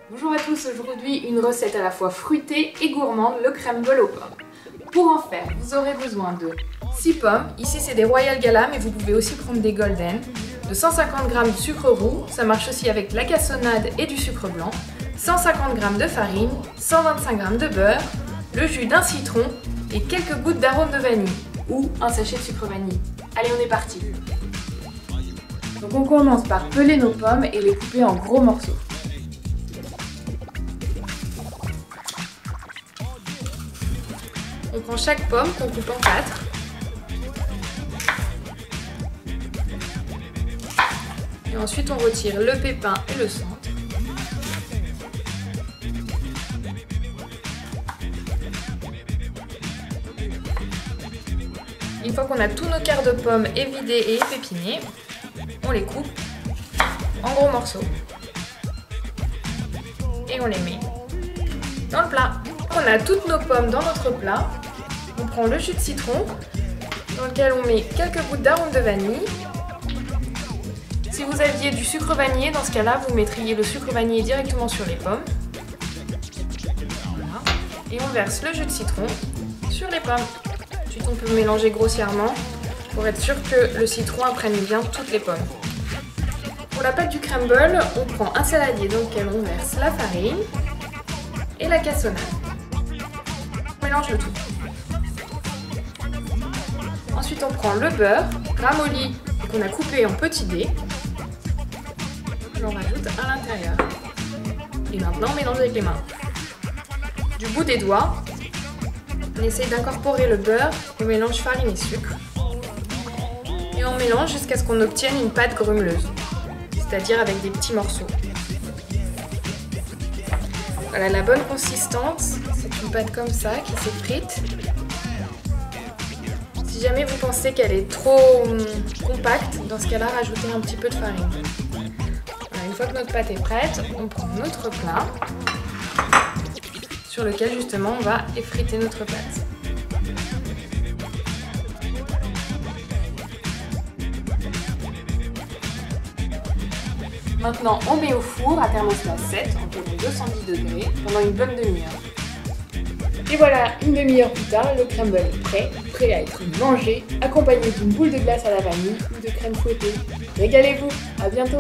Bonjour à tous, aujourd'hui une recette à la fois fruitée et gourmande, le crumble aux pommes. Pour en faire, vous aurez besoin de 6 pommes, ici c'est des Royal Gala mais vous pouvez aussi prendre des Golden, de 150 g de sucre roux, ça marche aussi avec la cassonade et du sucre blanc, 150 g de farine, 125 g de beurre, le jus d'un citron et quelques gouttes d'arôme de vanille ou un sachet de sucre vanille. Allez, on est parti. Donc on commence par peler nos pommes et les couper en gros morceaux. On prend chaque pomme qu'on coupe en 4. Et ensuite on retire le pépin et le centre. Une fois qu'on a tous nos quarts de pommes évidés et épépinés, on les coupe en gros morceaux. Et on les met dans le plat. On a toutes nos pommes dans notre plat. On prend le jus de citron, dans lequel on met quelques gouttes d'arôme de vanille. Si vous aviez du sucre vanillé, dans ce cas-là, vous mettriez le sucre vanillé directement sur les pommes. Voilà. Et on verse le jus de citron sur les pommes. Ensuite, on peut mélanger grossièrement pour être sûr que le citron imprègne bien toutes les pommes. Pour la pâte du crumble, on prend un saladier dans lequel on verse la farine et la cassonade. On mélange le tout. Ensuite, on prend le beurre ramolli qu'on a coupé en petits dés. On rajoute à l'intérieur. Et maintenant, on mélange avec les mains. Du bout des doigts, on essaye d'incorporer le beurre au mélange farine et sucre. Et on mélange jusqu'à ce qu'on obtienne une pâte grumeleuse, c'est-à-dire avec des petits morceaux. Voilà la bonne consistance, c'est une pâte comme ça qui s'effrite. Si jamais vous pensez qu'elle est trop compacte, dans ce cas-là, rajoutez un petit peu de farine. Voilà, une fois que notre pâte est prête, on prend notre plat sur lequel justement on va effriter notre pâte. Maintenant, on met au four à thermostat 7, environ 210 degrés, pendant une bonne demi-heure. Et voilà, une demi-heure plus tard, le crumble est prêt à être mangé, accompagné d'une boule de glace à la vanille ou de crème fouettée. Régalez-vous, à bientôt!